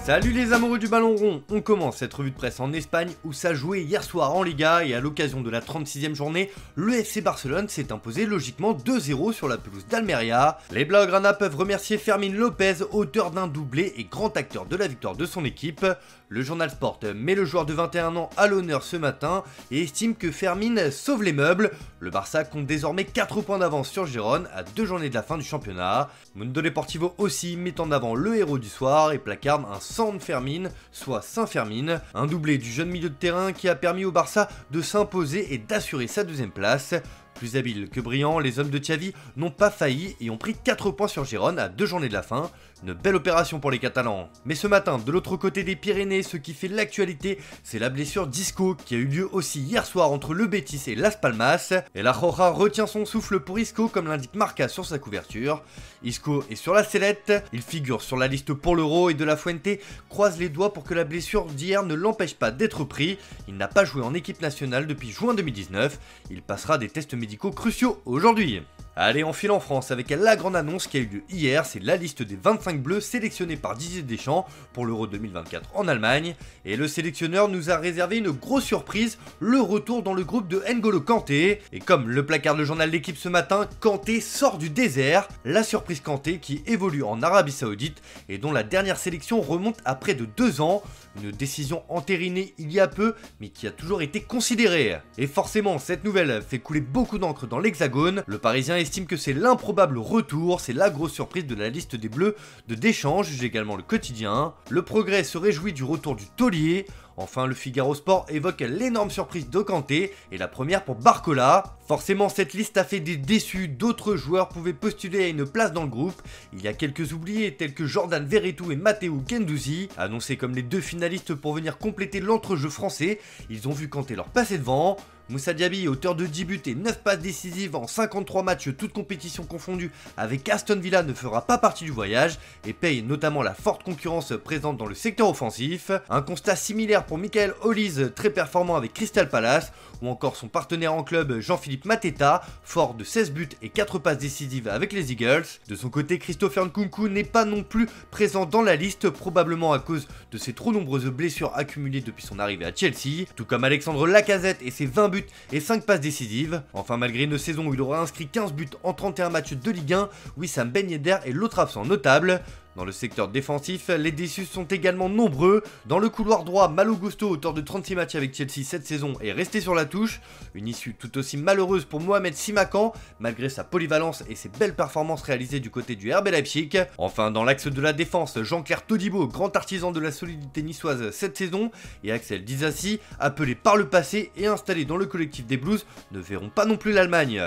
Salut les amoureux du ballon rond, on commence cette revue de presse en Espagne où ça jouait hier soir en Liga et à l'occasion de la 36e journée, le FC Barcelone s'est imposé logiquement 2-0 sur la pelouse d'Almeria. Les Blaugrana peuvent remercier Fermín López, auteur d'un doublé et grand acteur de la victoire de son équipe. Le journal Sport met le joueur de 21 ans à l'honneur ce matin et estime que Fermín sauve les meubles. Le Barça compte désormais 4 points d'avance sur Gérone à 2 journées de la fin du championnat. Mundo Deportivo aussi met en avant le héros du soir et placarde un San Fermín, soit Saint-Fermín, un doublé du jeune milieu de terrain qui a permis au Barça de s'imposer et d'assurer sa deuxième place. Plus habiles que brillants, les hommes de Xavi n'ont pas failli et ont pris 4 points sur Gérone à 2 journées de la fin. Une belle opération pour les Catalans. Mais ce matin, de l'autre côté des Pyrénées, ce qui fait l'actualité, c'est la blessure d'Isco qui a eu lieu aussi hier soir entre le Betis et Las Palmas. Et la Roja retient son souffle pour Isco comme l'indique Marca sur sa couverture. Isco est sur la sellette, il figure sur la liste pour l'Euro et De La Fuente croise les doigts pour que la blessure d'hier ne l'empêche pas d'être pris. Il n'a pas joué en équipe nationale depuis juin 2019, il passera des tests médicaux cruciaux aujourd'hui. Allez, on file en France avec la grande annonce qui a eu lieu hier, c'est la liste des 25 bleus sélectionnés par Didier Deschamps pour l'Euro 2024 en Allemagne. Et le sélectionneur nous a réservé une grosse surprise, le retour dans le groupe de N'Golo Kanté. Et comme le placard le journal L'Équipe ce matin, Kanté sort du désert. La surprise Kanté qui évolue en Arabie Saoudite et dont la dernière sélection remonte à près de 2 ans. Une décision entérinée il y a peu, mais qui a toujours été considérée. Et forcément, cette nouvelle fait couler beaucoup d'encre dans l'Hexagone. Le Parisien estime que c'est l'improbable retour, c'est la grosse surprise de la liste des Bleus de Deschamps, juge également le Quotidien. Le Progrès se réjouit du retour du taulier. Enfin, le Figaro Sport évoque l'énorme surprise de Kanté et la première pour Barcola. Forcément, cette liste a fait des déçus, d'autres joueurs pouvaient postuler à une place dans le groupe. Il y a quelques oubliés tels que Jordan Verretou et Matteo Guendouzi, annoncés comme les 2 finalistes pour venir compléter l'entrejeu français. Ils ont vu Kanté leur passer devant. Moussa Diaby, auteur de 10 buts et 9 passes décisives en 53 matchs toutes compétitions confondues avec Aston Villa, ne fera pas partie du voyage et paye notamment la forte concurrence présente dans le secteur offensif. Un constat similaire pour Michael Olise, très performant avec Crystal Palace, ou encore son partenaire en club Jean-Philippe Mateta, fort de 16 buts et 4 passes décisives avec les Eagles. De son côté, Christopher Nkunku n'est pas non plus présent dans la liste, probablement à cause de ses trop nombreuses blessures accumulées depuis son arrivée à Chelsea, tout comme Alexandre Lacazette et ses 20 buts et 5 passes décisives. Enfin, malgré une saison où il aura inscrit 15 buts en 31 matchs de Ligue 1, Wissam Ben Yedder est l'autre absent notable. Dans le secteur défensif, les déçus sont également nombreux. Dans le couloir droit, Malo Gusto, auteur de 36 matchs avec Chelsea cette saison, est resté sur la touche. Une issue tout aussi malheureuse pour Mohamed Simakan, malgré sa polyvalence et ses belles performances réalisées du côté du RB Leipzig. Enfin, dans l'axe de la défense, Jean-Claire Todibo, grand artisan de la solidité niçoise cette saison, et Axel Disasi, appelés par le passé et installés dans le collectif des Blues, ne verront pas non plus l'Allemagne.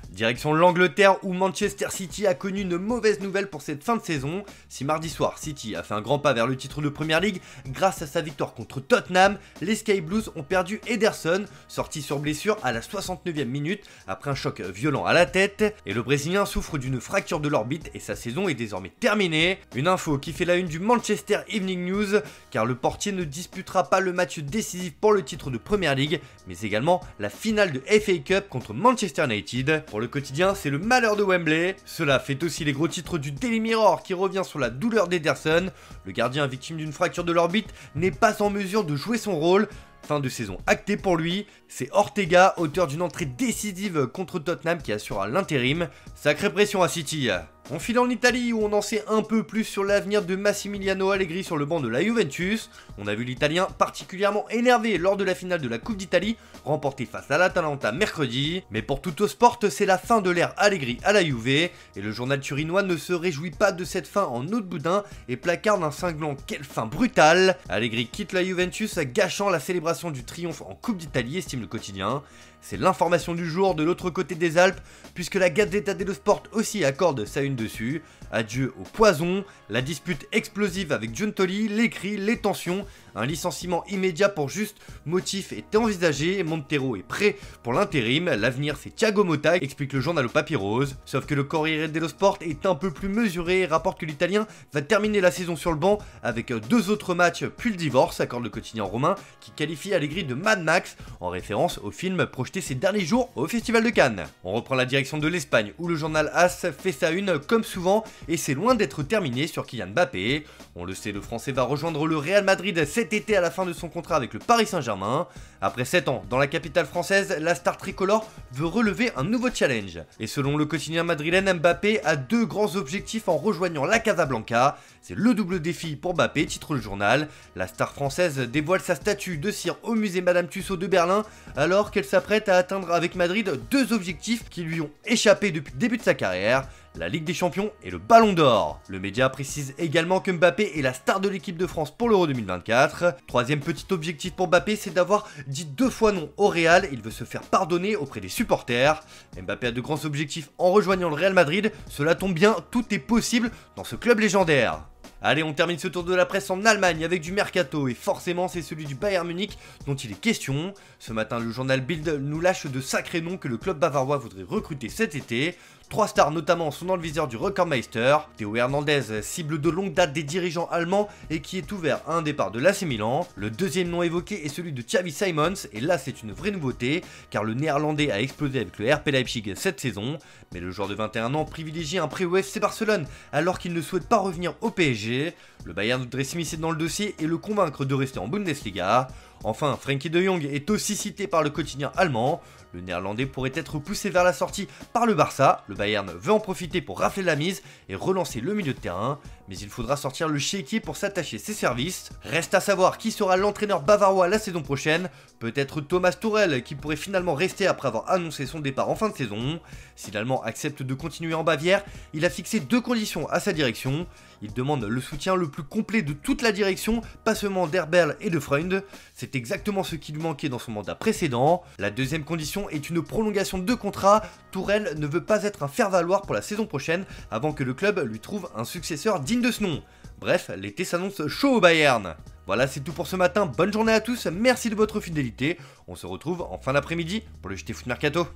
Direction l'Angleterre où Manchester City a connu une mauvaise nouvelle pour cette fin de saison. Si mardi soir City a fait un grand pas vers le titre de Premier League, grâce à sa victoire contre Tottenham, les Sky Blues ont perdu Ederson, sorti sur blessure à la 69e minute après un choc violent à la tête. Et le Brésilien souffre d'une fracture de l'orbite et sa saison est désormais terminée. Une info qui fait la une du Manchester Evening News, car le portier ne disputera pas le match décisif pour le titre de Premier League, mais également la finale de FA Cup contre Manchester United. Pour le Quotidien, c'est le malheur de Wembley. Cela fait aussi les gros titres du Daily Mirror qui revient sur la douleur d'Ederson. Le gardien victime d'une fracture de l'orbite n'est pas en mesure de jouer son rôle. Fin de saison actée pour lui, c'est Ortega, auteur d'une entrée décisive contre Tottenham qui assurera l'intérim. Sacrée pression à City. On file en Italie où on en sait un peu plus sur l'avenir de Massimiliano Allegri sur le banc de la Juventus. On a vu l'Italien particulièrement énervé lors de la finale de la Coupe d'Italie, remportée face à l'Atalanta mercredi. Mais pour Tuttosport, c'est la fin de l'ère Allegri à la Juve, et le journal turinois ne se réjouit pas de cette fin en eau de boudin et placarde un cinglant quelle fin brutale. Allegri quitte la Juventus, gâchant la célébration du triomphe en Coupe d'Italie, estime le Quotidien. C'est l'information du jour de l'autre côté des Alpes, puisque la Gazzetta dello Sport aussi accorde sa une dessus. Adieu au poison, la dispute explosive avec Giuntoli, les cris, les tensions, Un licenciement immédiat pour juste motif est envisagé, Montero est prêt pour l'intérim, l'avenir c'est Thiago Motta, explique le journal au Papyrose. Sauf que le Corriere dello Sport est un peu plus mesuré et rapporte que l'Italien va terminer la saison sur le banc avec 2 autres matchs puis le divorce, accorde le quotidien romain qui qualifie Allegri de Mad Max en référence au film projeté ces derniers jours au Festival de Cannes. On reprend la direction de l'Espagne où le journal AS fait sa une comme souvent et c'est loin d'être terminé sur Kylian Mbappé. On le sait, le Français va rejoindre le Real Madrid cet été à la fin de son contrat avec le Paris Saint-Germain. Après 7 ans dans la capitale française, la star tricolore veut relever un nouveau challenge. Et selon le quotidien madrilène, Mbappé a 2 grands objectifs en rejoignant la Casablanca. C'est le double défi pour Mbappé, titre le journal. La star française dévoile sa statue de cire au musée Madame Tussauds de Berlin alors qu'elle s'apprête à atteindre avec Madrid 2 objectifs qui lui ont échappé depuis le début de sa carrière. La Ligue des Champions et le Ballon d'Or. Le média précise également que Mbappé est la star de l'équipe de France pour l'Euro 2024. Troisième petit objectif pour Mbappé, c'est d'avoir dit 2 fois non au Real. Il veut se faire pardonner auprès des supporters. Mbappé a de grands objectifs en rejoignant le Real Madrid. Cela tombe bien, tout est possible dans ce club légendaire. Allez, on termine ce tour de la presse en Allemagne avec du mercato et forcément c'est celui du Bayern Munich dont il est question. Ce matin, le journal Bild nous lâche de sacrés noms que le club bavarois voudrait recruter cet été. 3 stars notamment sont dans le viseur du Recordmeister. Théo Hernandez, cible de longue date des dirigeants allemands et qui est ouvert à un départ de l'AC Milan. Le deuxième nom évoqué est celui de Xavi Simons et là c'est une vraie nouveauté car le néerlandais a explosé avec le RB Leipzig cette saison. Mais le joueur de 21 ans privilégie un prêt au FC Barcelone alors qu'il ne souhaite pas revenir au PSG. Le Bayern voudrait s'immiscer dans le dossier et le convaincre de rester en Bundesliga. Enfin, Frenkie de Jong est aussi cité par le quotidien allemand. Le néerlandais pourrait être poussé vers la sortie par le Barça. Le Bayern veut en profiter pour rafler la mise et relancer le milieu de terrain. Mais il faudra sortir le chéquier pour s'attacher ses services. Reste à savoir qui sera l'entraîneur bavarois la saison prochaine. Peut-être Thomas Tuchel qui pourrait finalement rester après avoir annoncé son départ en fin de saison. Si l'Allemand accepte de continuer en Bavière, il a fixé 2 conditions à sa direction. Il demande le soutien le plus complet de toute la direction, pas seulement d'Herbel et de Freund. C'est exactement ce qui lui manquait dans son mandat précédent. La deuxième condition est une prolongation de contrat. Tuchel ne veut pas être un faire-valoir pour la saison prochaine avant que le club lui trouve un successeur digne de ce nom. Bref, l'été s'annonce chaud au Bayern. Voilà, c'est tout pour ce matin. Bonne journée à tous, merci de votre fidélité. On se retrouve en fin d'après-midi pour le JT Foot Mercato.